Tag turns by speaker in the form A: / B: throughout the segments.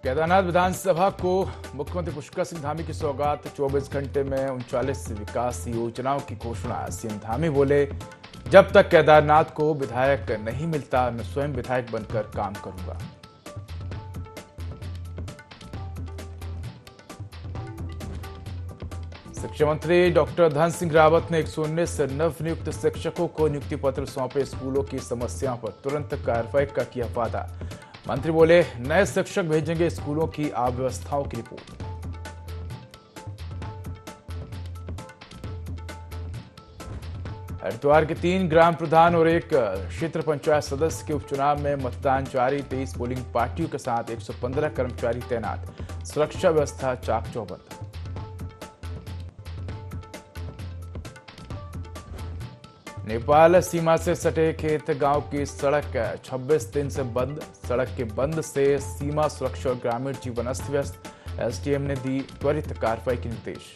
A: केदारनाथ विधानसभा को मुख्यमंत्री पुष्कर सिंह धामी की सौगात। 24 घंटे में 39 विकास योजनाओं की घोषणा। सीएम धामी बोले, जब तक केदारनाथ को विधायक नहीं मिलता मैं स्वयं विधायक बनकर काम करूंगा। शिक्षा मंत्री डॉक्टर धन सिंह रावत ने 119 नवनियुक्त शिक्षकों को नियुक्ति पत्र सौंपे। स्कूलों की समस्याओं पर तुरंत कार्रवाई का किया वादा। मंत्री बोले, नए शिक्षक भेजेंगे, स्कूलों की अव्यवस्थाओं की रिपोर्ट। हरिद्वार के 3 ग्राम प्रधान और 1 क्षेत्र पंचायत सदस्य के उपचुनाव में मतदान जारी। 23 पोलिंग पार्टियों के साथ 115 कर्मचारी तैनात। सुरक्षा व्यवस्था चाक चौबंद। नेपाल सीमा से सटे खेत गांव की सड़क 26 दिन से बंद। सड़क के बंद से सीमा सुरक्षा और ग्रामीण जीवन अस्त व्यस्त। एसडीएम ने दी त्वरित कार्रवाई के निर्देश।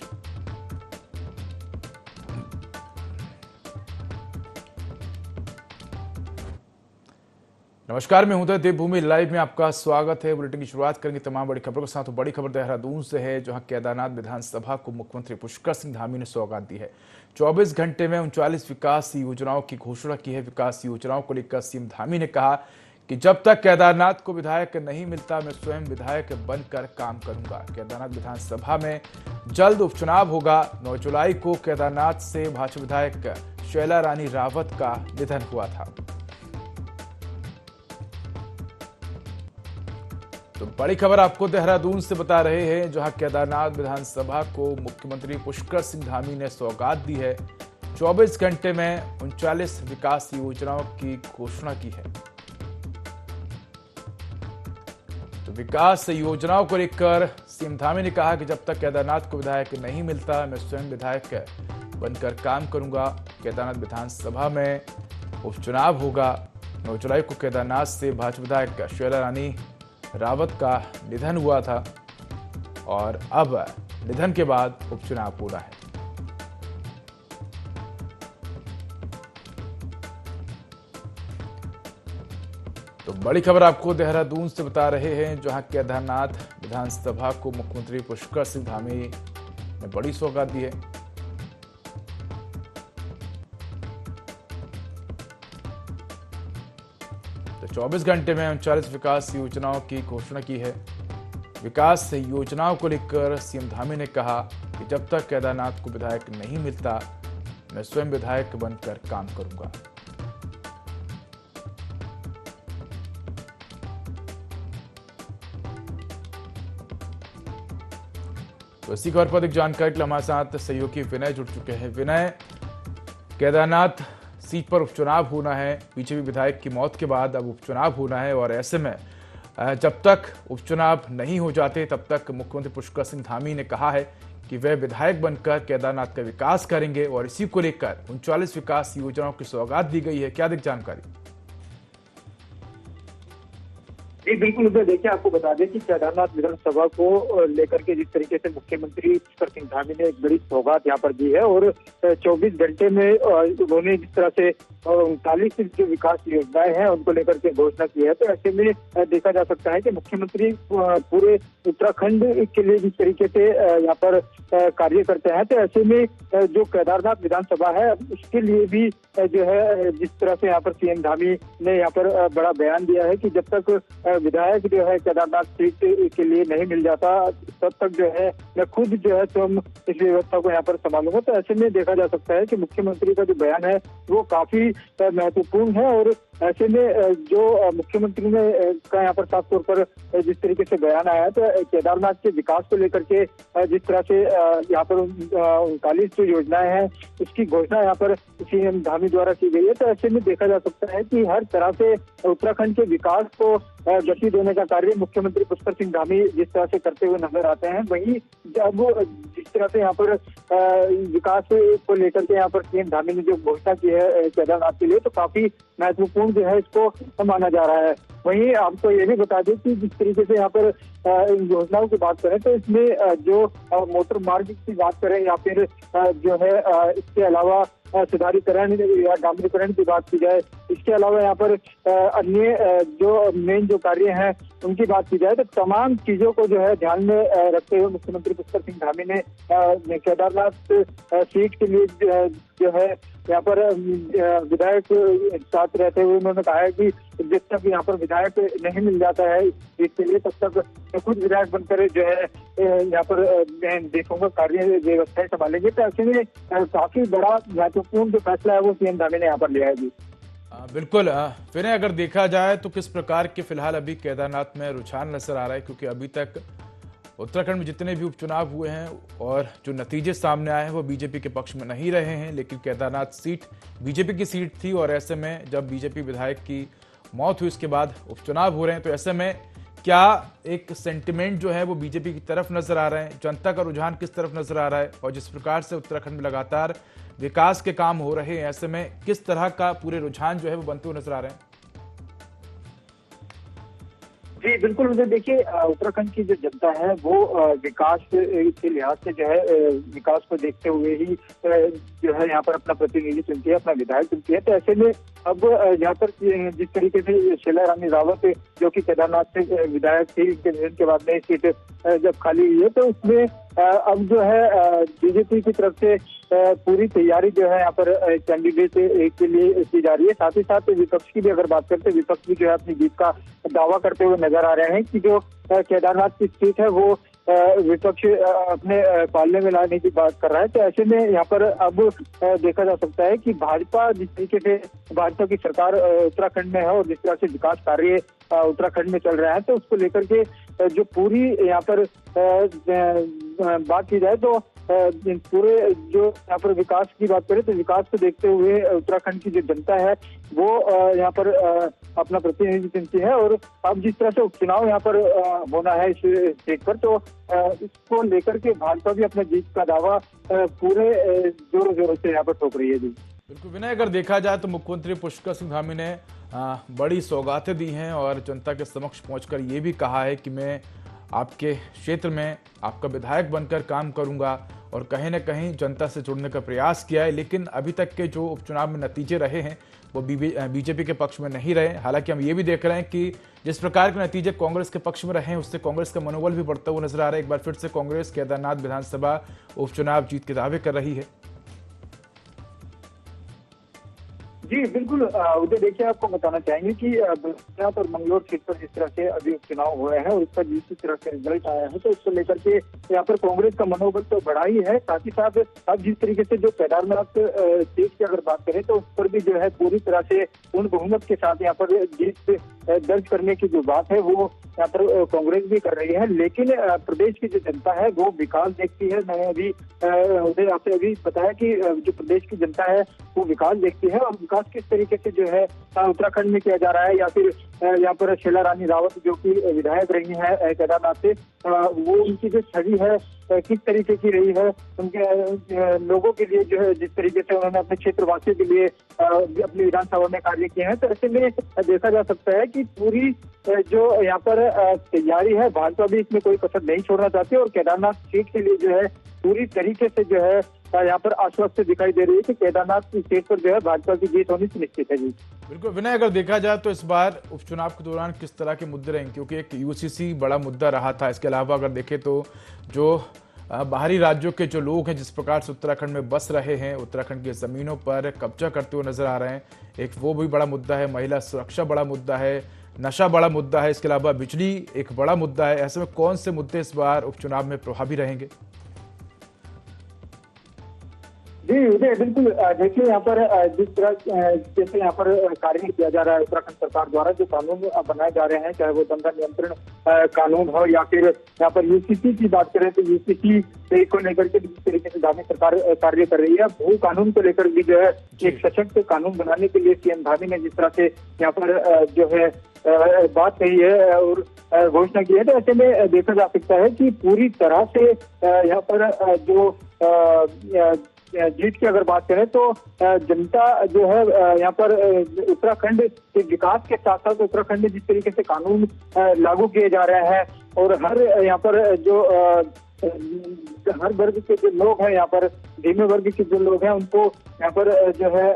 A: नमस्कार, मैं हूं देवभूमि लाइव में आपका स्वागत है। बुलेटिन की शुरुआत करेंगे तमाम बड़ी खबरों के साथ। तो बड़ी खबर देहरादून से है, जहां केदारनाथ विधानसभा को मुख्यमंत्री पुष्कर सिंह धामी ने सौगात दी है। 24 घंटे में 39 विकास योजनाओं की घोषणा की है। विकास योजनाओं को लेकर सीएम धामी ने कहा कि जब तक केदारनाथ को विधायक नहीं मिलता मैं स्वयं विधायक बनकर काम करूंगा। केदारनाथ विधानसभा में जल्द उपचुनाव होगा। 9 जुलाई को केदारनाथ से भाजपा विधायक शैला रानी रावत का निधन हुआ था। तो बड़ी खबर आपको देहरादून से बता रहे हैं, जहां केदारनाथ विधानसभा को मुख्यमंत्री पुष्कर सिंह धामी ने सौगात दी है। 24 घंटे में 39 विकास योजनाओं की घोषणा की है। तो विकास योजनाओं को लेकर सीएम धामी ने कहा कि जब तक केदारनाथ को विधायक नहीं मिलता मैं स्वयं विधायक बनकर काम करूंगा। केदारनाथ विधानसभा में उपचुनाव होगा। 9 जुलाई को केदारनाथ से भाजपा विधायक शैला रानी रावत का निधन हुआ था और अब निधन के बाद उपचुनाव हो रहा है। तो बड़ी खबर आपको देहरादून से बता रहे हैं, जहां केदारनाथ विधानसभा को मुख्यमंत्री पुष्कर सिंह धामी ने बड़ी सौगात दी है। तो 24 घंटे में 39 विकास योजनाओं की घोषणा की है। विकास योजनाओं को लेकर सीएम धामी ने कहा कि जब तक केदारनाथ को विधायक नहीं मिलता मैं स्वयं विधायक बनकर काम करूंगा। तो इसी खबर पर अधिक जानकारी के लिए हमारे साथ सहयोगी विनय जुड़ चुके हैं। विनय, केदारनाथ सीट पर उपचुनाव होना है। बीजेपी विधायक की मौत के बाद अब उपचुनाव होना है और ऐसे में जब तक उपचुनाव नहीं हो जाते तब तक मुख्यमंत्री पुष्कर सिंह धामी ने कहा है कि वे विधायक बनकर केदारनाथ का विकास करेंगे और इसी को लेकर 39 विकास योजनाओं की सौगात दी गई है। क्या अधिक जानकारी?
B: जी बिल्कुल, देखिए आपको बता दें कि केदारनाथ विधानसभा को लेकर के जिस तरीके से मुख्यमंत्री पुष्कर सिंह धामी ने एक बड़ी सौगात यहाँ पर दी है और 24 घंटे में उन्होंने जिस तरह से 39 जो विकास योजनाएं हैं उनको लेकर के घोषणा की है, तो ऐसे में देखा जा सकता है कि मुख्यमंत्री पूरे उत्तराखंड के लिए जिस तरीके से यहाँ पर कार्य करते हैं, तो ऐसे में जो केदारनाथ विधानसभा है उसके लिए भी जो है जिस तरह से यहाँ पर सीएम धामी ने यहाँ पर बड़ा बयान दिया है कि जब तक विधायक जो है केदारनाथ सीट के लिए नहीं मिल जाता तब तक जो है मैं खुद जो है स्वयं इस व्यवस्था को यहाँ पर संभालूंगा। तो ऐसे में देखा जा सकता है कि मुख्यमंत्री का जो बयान है वो काफी महत्वपूर्ण है और ऐसे में जो मुख्यमंत्री ने का यहाँ पर खासतौर पर जिस तरीके से बयान आया है, तो केदारनाथ के विकास को लेकर के जिस तरह से यहाँ पर 39 जो योजनाएं हैं उसकी घोषणा यहाँ पर सीएम धामी द्वारा की गई है। तो ऐसे में देखा जा सकता है कि हर तरह से उत्तराखंड के विकास को गति देने का कार्य मुख्यमंत्री पुष्कर सिंह धामी जिस तरह से करते हुए नजर आते हैं, वहीं जब जिस तरह से यहाँ पर विकास को लेकर के यहाँ पर सीएम धामी ने जो घोषणा की है केदारनाथ के लिए, तो काफी महत्वपूर्ण जो है इसको माना जा रहा है। वहीं आपको ये भी बता दें कि जिस तरीके से यहाँ पर इन योजनाओं की बात करें तो इसमें जो मोटर मार्ग की बात करें या फिर जो है इसके अलावा सुधारीकरण या डामरीकरण की बात की जाए इसके अलावा यहाँ पर अन्य जो मेन जो कार्य हैं उनकी बात की जाए तो तमाम चीजों को जो है ध्यान में रखते हुए मुख्यमंत्री पुष्कर सिंह धामी ने केदारनाथ सीट के लिए जो है यहाँ पर विधायक साथ रहते हुए उन्होंने कहा है कि जब तक यहाँ पर विधायक नहीं मिल जाता है सीट के लिए तब तक खुद विधायक बनकर जो है यहाँ पर देखूंगा कार्य व्यवस्थाएं संभालेंगे। तो ऐसे में काफी बड़ा महत्वपूर्ण जो फैसला है वो सीएम धामी ने यहाँ पर लिया है जी।
A: बिल्कुल। फिर अगर देखा जाए तो किस प्रकार के फिलहाल अभी केदारनाथ में रुझान नजर आ रहा है, क्योंकि अभी तक उत्तराखंड में जितने भी उपचुनाव हुए हैं और जो नतीजे सामने आए हैं वो बीजेपी के पक्ष में नहीं रहे हैं, लेकिन केदारनाथ सीट बीजेपी की सीट थी और ऐसे में जब बीजेपी विधायक की मौत हुई उसके बाद उपचुनाव हो रहे हैं, तो ऐसे में क्या एक सेंटिमेंट जो है वो बीजेपी की तरफ नजर आ रहे हैं, जनता का रुझान किस तरफ नजर आ रहा है, और जिस प्रकार से उत्तराखंड में लगातार विकास के काम हो रहे हैं, ऐसे में किस तरह का पूरे रुझान जो है वो बनते हुए नजर आ रहे हैं?
B: जी बिल्कुल, मुझे देखिए उत्तराखंड की जो जनता है वो विकास के लिहाज से जो है विकास को देखते हुए ही जो है यहाँ पर अपना प्रतिनिधि चुनती है, अपना विधायक चुनती है। तो ऐसे में अब यहाँ पर जिस तरीके से शीला रानी रावत जो कि केदारनाथ से विधायक थी, के निधन के बाद में सीट जब खाली हुई है तो उसमें अब जो है बीजेपी की तरफ से पूरी तैयारी जो है यहाँ पर कैंडिडेट के लिए की जा रही है। साथ ही साथ विपक्ष की भी अगर बात करते हैं, विपक्ष भी जो है अपनी जीत का दावा करते हुए नजर आ रहे हैं कि जो केदारनाथ की सीट है वो विपक्ष अपने पालने में लाने की बात कर रहा है। तो ऐसे में यहाँ पर अब देखा जा सकता है कि भाजपा जिस तरीके से भाजपा की सरकार उत्तराखंड में है और जिस तरह से विकास कार्य उत्तराखंड में चल रहा है, तो उसको लेकर के जो पूरी यहाँ पर बात की जाए तो पूरे जो यहाँ पर विकास की बात करें तो विकास को देखते हुए उत्तराखंड की जो जनता है वो यहाँ पर अपना प्रतिनिधि चुनती है। और अब जिस तरह से उपचुनाव यहाँ पर होना है इस सीट पर, तो इसको लेकर के भाजपा भी अपना जीत का दावा पूरे जोरों शोरों से यहाँ पर ठोक रही है जी।
A: बिल्कुल विनय, अगर देखा जाए तो मुख्यमंत्री पुष्कर सिंह धामी ने बड़ी सौगातें दी हैं और जनता के समक्ष पहुंचकर ये भी कहा है कि मैं आपके क्षेत्र में आपका विधायक बनकर काम करूंगा, और कहीं न कहीं जनता से जुड़ने का प्रयास किया है। लेकिन अभी तक के जो उपचुनाव में नतीजे रहे हैं वो बीजेपी के पक्ष में नहीं रहे। हालांकि हम ये भी देख रहे हैं कि जिस प्रकार के नतीजे कांग्रेस के पक्ष में रहे हैं उससे कांग्रेस का मनोबल भी बढ़ता हुआ नजर आ रहा है। एक बार फिर से कांग्रेस केदारनाथ विधानसभा उपचुनाव जीत के दावे कर रही है।
B: जी बिल्कुल, उदय देखिए आपको बताना चाहेंगे कि गुजरात और मंगलोर सीट पर जिस तरह से अभी उपचुनाव हुए हैं और उस पर जिस तरह से रिजल्ट आया है, तो उसको लेकर के यहाँ पर कांग्रेस का मनोबल तो बढ़ा ही है। साथ ही साथ अब जिस तरीके से जो केदारनाथ सीट की अगर बात करें तो उस पर भी जो है पूरी तरह से पूर्ण बहुमत के साथ यहाँ पर जीत दर्ज करने की जो बात है वो यहाँ पर कांग्रेस भी कर रही है। लेकिन प्रदेश की जो जनता है वो विकास देखती है। मैंने अभी उदय आपसे अभी बताया कि जो प्रदेश की जनता है वो विकास देखती है, और विकास किस तरीके से जो है उत्तराखंड में किया जा रहा है, या फिर यहाँ पर शीला रानी रावत जो कि विधायक रही है केदारनाथ से, वो उनकी जो छवि है किस तरीके की रही है, उनके लोगों के लिए जो है जिस तरीके से उन्होंने अपने क्षेत्रवासियों के लिए अपनी विधानसभा में कार्य किए हैं। तो ऐसे में देखा जा सकता है कि पूरी जो यहाँ पर तैयारी है, भाजपा भी इसमें कोई कसर नहीं छोड़ना चाहती और केदारनाथ सीट के लिए जो है पूरी तरीके से जो है यहाँ पर आश्वस्त दिखाई दे रही है कि केदारनाथ की सीट पर जो है भाजपा की जीत होनी सुनिश्चित है जी।
A: बिल्कुल विनय, अगर देखा जाए तो इस बार उपचुनाव के दौरान किस तरह के मुद्दे रहेंगे, क्योंकि एक यूसीसी बड़ा मुद्दा रहा था। इसके अलावा अगर देखें तो जो बाहरी राज्यों के जो लोग हैं जिस प्रकार से उत्तराखंड में बस रहे हैं, उत्तराखंड की जमीनों पर कब्जा करते हुए नजर आ रहे हैं, एक वो भी बड़ा मुद्दा है। महिला सुरक्षा बड़ा मुद्दा है, नशा बड़ा मुद्दा है, इसके अलावा बिजली एक बड़ा मुद्दा है। ऐसे में कौन से मुद्दे इस बार उपचुनाव में प्रभावी रहेंगे?
B: जी उदय बिल्कुल, देखिए यहाँ पर जिस तरह जैसे यहाँ पर कार्य किया जा रहा है उत्तराखंड सरकार द्वारा, जो कानून बनाए जा रहे हैं, चाहे वो दंगा नियंत्रण कानून हो या फिर यहाँ पर यूसीसी की बात करें तो यूसीसी को लेकर के जिस तरीके से धामी सरकार कार्य कर रही है, भू कानून को लेकर भी जो है एक सशक्त कानून बनाने के लिए सीएम धामी ने जिस तरह से यहाँ पर जो है बात कही है और घोषणा की है, तो ऐसे में देखा जा सकता है कि पूरी तरह से यहाँ पर जो जीत की अगर बात करें तो जनता जो है यहाँ पर उत्तराखंड के विकास के साथ साथ उत्तराखंड में जिस तरीके से कानून लागू किए जा रहे हैं और हर यहाँ पर जो हर वर्ग के जो लोग हैं यहाँ पर, धीमे वर्ग के जो लोग हैं उनको यहाँ पर जो है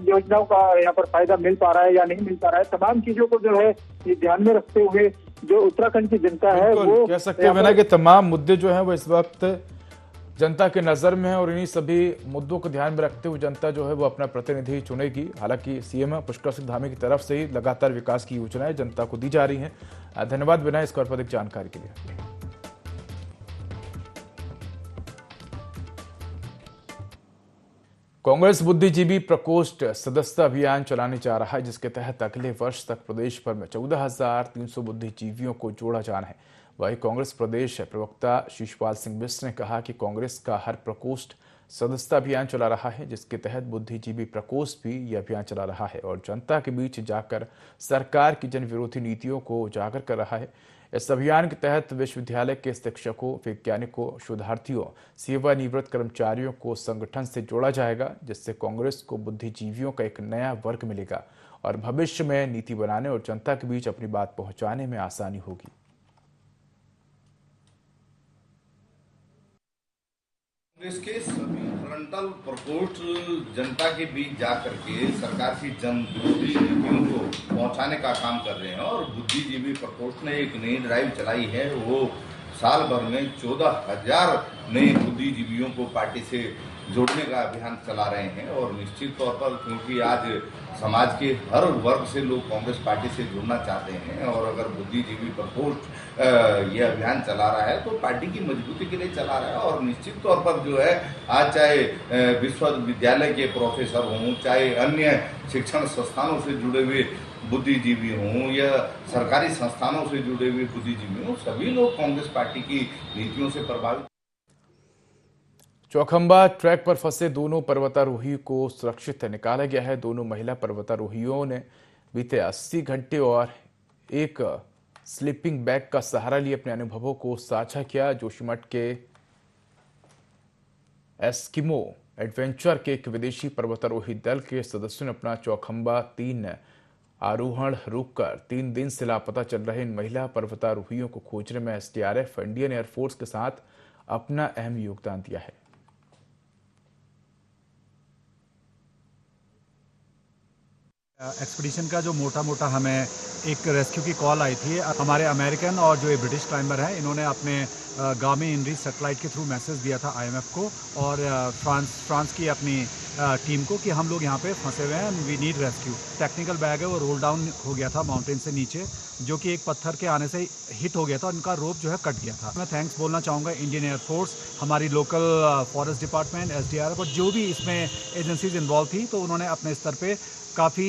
B: योजनाओं का यहाँ पर फायदा मिल पा रहा है या नहीं मिल पा रहा है, तमाम चीजों को जो है ये ध्यान में रखते हुए जो उत्तराखंड की जनता है वो
A: कह सकते हैं ना कि तमाम मुद्दे जो हैं वो इस वक्त जनता के नजर में है और इन्हीं सभी मुद्दों को ध्यान में रखते हुए जनता जो है वो अपना प्रतिनिधि चुनेगी। हालांकि सीएम पुष्कर सिंह धामी की तरफ से ही लगातार विकास की योजनाएं जनता को दी जा रही हैं। धन्यवाद विनय इस पर अधिक जानकारी के लिए। कांग्रेस बुद्धिजीवी प्रकोष्ठ सदस्यता अभियान चलाने जा रहा है, जिसके तहत अगले वर्ष तक प्रदेश भर में 14,300 बुद्धिजीवियों को जोड़ा जाना है। वहीं कांग्रेस प्रदेश प्रवक्ता शिशपाल सिंह मिश्र ने कहा कि कांग्रेस का हर प्रकोष्ठ सदस्यता अभियान चला रहा है, जिसके तहत बुद्धिजीवी प्रकोष्ठ भी यह अभियान चला रहा है और जनता के बीच जाकर सरकार की जन विरोधी नीतियों को उजागर कर रहा है। इस अभियान के तहत विश्वविद्यालय के शिक्षकों, वैज्ञानिकों, शोधार्थियों, सेवानिवृत्त कर्मचारियों को संगठन से जोड़ा जाएगा, जिससे कांग्रेस को बुद्धिजीवियों का एक नया वर्ग मिलेगा और भविष्य में नीति बनाने और जनता के बीच अपनी बात पहुंचाने में आसानी होगी।
C: कांग्रेस के सभी फ्रंटल प्रकोष्ठ जनता के बीच जा करके सरकार की जन विरोधी नीतियों को पहुंचाने का काम कर रहे हैं और बुद्धिजीवी प्रकोष्ठ ने एक नई ड्राइव चलाई है। वो साल भर में 14,000 नए बुद्धिजीवियों को पार्टी से जोड़ने का अभियान चला रहे हैं और निश्चित तौर पर क्योंकि आज समाज के हर वर्ग से लोग कांग्रेस पार्टी से जुड़ना चाहते हैं और अगर बुद्धिजीवी प्रकोष्ठ ये अभियान चला रहा है तो पार्टी की मजबूती के लिए चला रहा है और निश्चित तौर पर जो है आज चाहे विश्वविद्यालय के प्रोफेसर हों, चाहे अन्य शिक्षण संस्थानों से जुड़े हुए बुद्धिजीवी हों या सरकारी संस्थानों से जुड़े हुए बुद्धिजीवी हों, सभी लोग कांग्रेस पार्टी की नीतियों से प्रभावित।
A: चौखंबा ट्रैक पर फंसे दोनों पर्वतारोही को सुरक्षित निकाला गया है। दोनों महिला पर्वतारोहियों ने बीते 80 घंटे और एक स्लीपिंग बैग का सहारा लिए अपने अनुभवों को साझा किया। जोशीमठ के एस्किमो एडवेंचर के एक विदेशी पर्वतारोही दल के सदस्यों ने अपना चौखंबा 3 आरोहण रोककर 3 दिन से लापता चल रहे इन महिला पर्वतारोहियों को खोजने में एसडीआरएफ, इंडियन एयरफोर्स के साथ अपना अहम योगदान दिया है।
D: एक्सपीडिशन का जो मोटा हमें एक रेस्क्यू की कॉल आई थी। हमारे अमेरिकन और जो ये ब्रिटिश क्लाइंबर हैं, इन्होंने अपने गामी इनरी सैटेलाइट के थ्रू मैसेज दिया था आईएमएफ को और फ्रांस की अपनी टीम को कि हम लोग यहाँ पे फंसे हुए हैं, we need rescue. Technical bag है वो रोल डाउन हो गया था माउंटेन से नीचे, जो कि एक पत्थर के आने से हिट हो गया था और इनका रोप जो है कट गया था। मैं थैंक्स बोलना चाहूँगा इंडियन एयरफोर्स, हमारी लोकल फॉरेस्ट डिपार्टमेंट, एसडीआरएफ और जो भी इसमें एजेंसीज इन्वॉल्व थी, तो उन्होंने अपने स्तर पे काफ़ी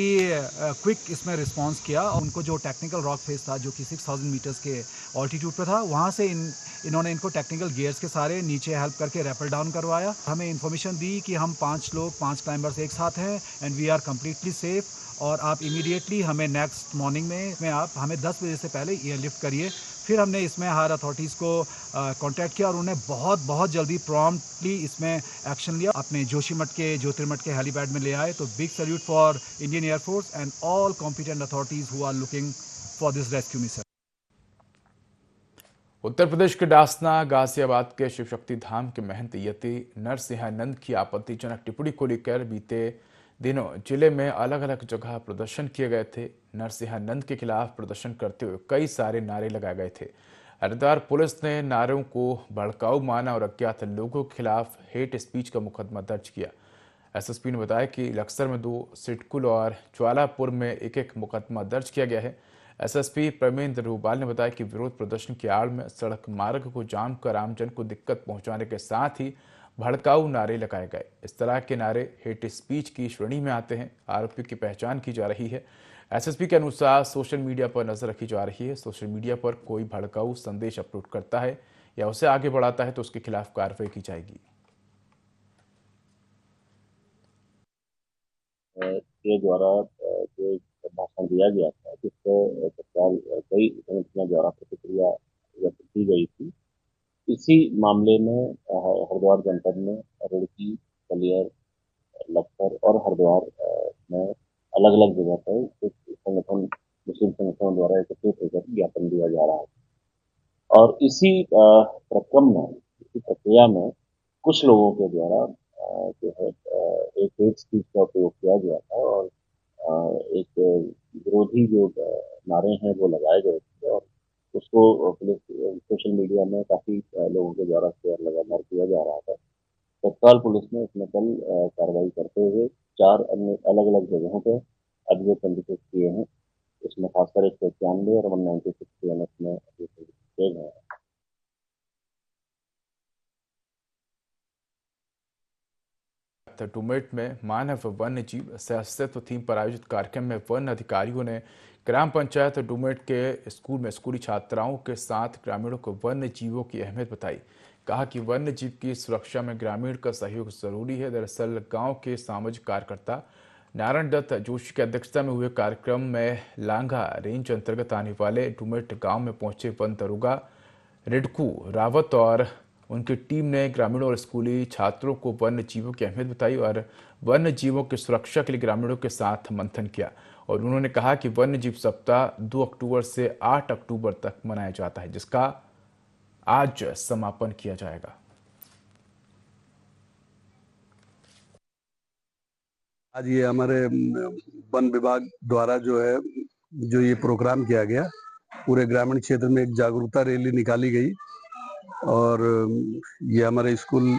D: क्विक इसमें रिस्पांस किया। उनको जो टेक्निकल रॉक फेस था जो कि 6000 मीटर्स के ऑल्टीट्यूड पे था, वहाँ से इन्होंने इनको टेक्निकल गियर्स के सारे नीचे हेल्प करके रैपल डाउन करवाया। हमें इन्फॉर्मेशन दी कि हम 5 क्लाइंबर्स एक साथ हैं and we are completely safe और आप इमीडिएटली हमें नेक्स्ट मॉर्निंग में आप हमें 10 बजे से पहले एयरलिफ्ट करिए। फिर हमने इसमें हायर अथॉरिटीज़ को कांटेक्ट किया और उन्हें बहुत जल्दी प्रॉम्प्टली इसमें एक्शन लिया। अपने जोशीमठ के ज्योतिर्मठ के हेलीपैड में ले आए। तो big salute for Indian air force and all competent authorities who are looking for this rescue mission.
A: Uttar Pradesh के डासना गाजियाबाद के शिव शक्ति धाम के महंत यति नरसिंहानंद की आपत्तिजनक टिप्पणी को लेकर बीते दिनों जिले में अलग अलग जगह प्रदर्शन किए गए थे। नरसिंहानंद के खिलाफ प्रदर्शन करते हुए कई सारे नारे लगाए गए थे। हरिद्वार पुलिस ने नारों को भड़काऊ माना और अज्ञात लोगों के खिलाफ हेट स्पीच का मुकदमा दर्ज किया। एसएसपी ने बताया कि लक्सर में 2, सिटकुल और ज्वालापुर में एक मुकदमा दर्ज किया गया है। एसएसपी प्रमेंद्र रूपाल ने बताया कि विरोध प्रदर्शन की आड़ में सड़क मार्ग को जाम कर आमजन को दिक्कत पहुंचाने के साथ ही भड़काऊ नारे लगाए गए। इस तरह के नारे हेट स्पीच की श्रेणी में आते हैं। आरोपियों की पहचान की जा रही है। एसएसपी के अनुसार सोशल मीडिया पर नजर रखी जा रही है। सोशल मीडिया पर कोई भड़काऊ संदेश अपलोड करता है या उसे आगे बढ़ाता है तो उसके खिलाफ कार्रवाई की जाएगी।
E: के द्वारा जो भाषण दिया गया था, जिसको तत्काल कई समितियों द्वारा प्रतिक्रिया व्यक्त की गई थी। इसी मामले में हरिद्वार जनपद में रुड़की, कलियर, लक्सर और हरिद्वार में अलग अलग जगह पर कुछ संगठन, मुस्लिम संगठनों द्वारा एकत्रित होकर ज्ञापन दिया जा रहा है और इसी प्रक्रम में, इसी प्रक्रिया में कुछ लोगों के द्वारा जो है एक हेट स्पीच का उपयोग किया गया था और एक विरोधी जो नारे हैं वो लगाए गए थे और उसको पुलिस सोशल मीडिया में काफी लोगों के द्वारा शेयर लगातार किया जा रहा था। तत्काल पुलिस ने इसमें कल कार्रवाई करते हुए 4 अन्य अलग अलग जगहों पर अभियोग पंजीकृत किए हैं। इसमें खासकर 191 और 196 CNF में अभियोग पंजीकृत किए गए हैं।
A: डुमेट में मानव वन्य जीव सह अस्तित्व थीम पर आयोजित कार्यक्रम में वन अधिकारियों ने ग्राम पंचायत डुमेट के स्कूल में स्कूली छात्राओं के साथ ग्रामीणों को वन्य जीवों की अहमियत बताई। कहा कि वन्य जीव की सुरक्षा में ग्रामीण का सहयोग जरूरी है। दरअसल गांव के सामाजिक कार्यकर्ता नारायण दत्त जोशी की अध्यक्षता में हुए कार्यक्रम में लांघा रेंज अंतर्गत आने वाले डुमेट गांव में पहुंचे वन दरोगा रिडकू रावत और उनकी टीम ने ग्रामीणों और स्कूली छात्रों को वन्य जीवों की अहमियत बताई और वन्य जीवों की सुरक्षा के लिए ग्रामीणों के साथ मंथन किया। और उन्होंने कहा कि वन्य जीव सप्ताह 2 अक्टूबर से 8 अक्टूबर तक मनाया जाता है, जिसका आज समापन किया जाएगा।
F: आज ये हमारे वन विभाग द्वारा जो ये प्रोग्राम किया गया, पूरे ग्रामीण क्षेत्र में एक जागरूकता रैली निकाली गई और ये हमारे स्कूल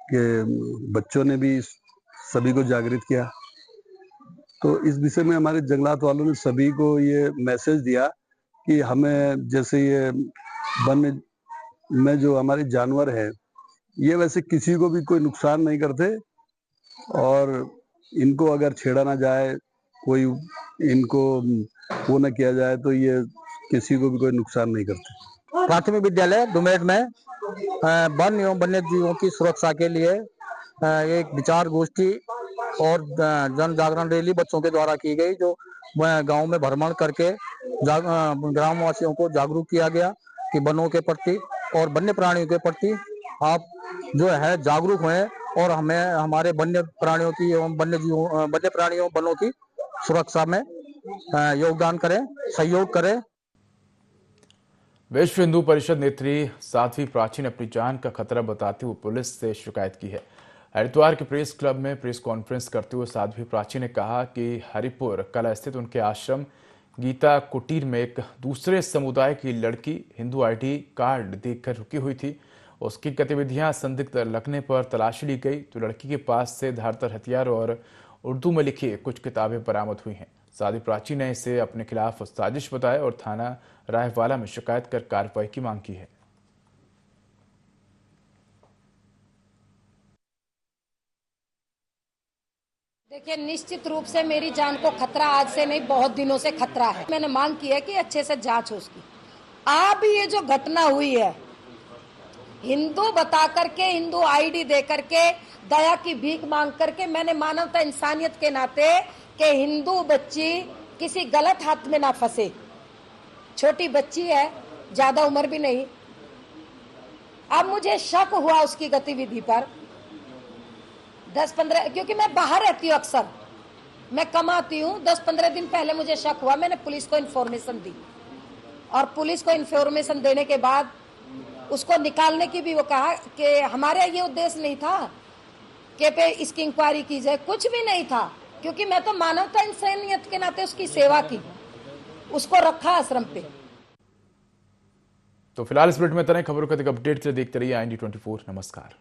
F: के बच्चों ने भी सभी को जागृत किया। तो इस विषय में हमारे जंगलात वालों ने सभी को ये मैसेज दिया कि हमें जैसे ये वन में जो हमारे जानवर हैं ये वैसे किसी को भी कोई नुकसान नहीं करते और इनको अगर छेड़ा ना जाए, कोई इनको वो न किया जाए तो ये किसी को भी कोई नुकसान नहीं करते।
G: प्राथमिक विद्यालय डुमेट में वन एवं वन्य जीवों की सुरक्षा के लिए एक विचार गोष्ठी और जन जागरण रैली बच्चों के द्वारा की गई, जो गांव में भ्रमण करके ग्रामवासियों को जागरूक किया गया कि वनों के प्रति और वन्य प्राणियों के प्रति आप जो है जागरूक हुए और हमें हमारे वन्य प्राणियों की एवं वन्य प्राणियों वनों की सुरक्षा में योगदान करें, सहयोग करें।
A: विश्व हिंदू परिषद नेत्री साध्वी प्राची ने अपनी जान का खतरा बताते हुए पुलिस से शिकायत की है। हरिद्वार के प्रेस क्लब में प्रेस कॉन्फ्रेंस करते हुए साध्वी प्राची ने कहा कि हरिपुर कला स्थित उनके आश्रम गीता कुटीर में एक दूसरे समुदाय की लड़की हिंदू ID कार्ड देखकर रुकी हुई थी। उसकी गतिविधियां संदिग्ध लगने पर तलाशी ली गई तो लड़की के पास से धारदार हथियार और उर्दू में लिखी कुछ किताबें बरामद हुई हैं। साध्वी प्राची ने इसे अपने खिलाफ साजिश बताया और थाना रायवाला में शिकायत कर कार्रवाई की मांग की है।
H: देखिए, निश्चित रूप से मेरी जान को खतरा आज से नहीं, बहुत दिनों से खतरा है। मैंने मांग की है कि अच्छे से जांच हो उसकी। अब ये जो घटना हुई है, हिंदू बता करके, हिंदू ID दे करके, दया की भीख मांग करके, मैंने मानवता इंसानियत के नाते कि हिंदू बच्ची किसी गलत हाथ में ना फंसे। छोटी बच्ची है, ज्यादा उम्र भी नहीं। अब मुझे शक हुआ उसकी गतिविधि पर 10-15, क्योंकि मैं बाहर रहती हूँ, अक्सर मैं कमाती हूँ। 10-15 दिन पहले मुझे शक हुआ, मैंने पुलिस को इन्फॉर्मेशन दी और पुलिस को इन्फॉर्मेशन देने के बाद उसको निकालने की भी वो कहा कि हमारा ये उद्देश्य नहीं था कि पे इसकी इंक्वायरी की जाए, कुछ भी नहीं था, क्योंकि मैं तो मानवता इंसानियत के नाते उसकी सेवा की, उसको रखा आश्रम पे।
A: तो फिलहाल इस बुलेटिन में इतना ही। खबरों का अपडेट के लिए देखते रहिए IND 24। नमस्कार।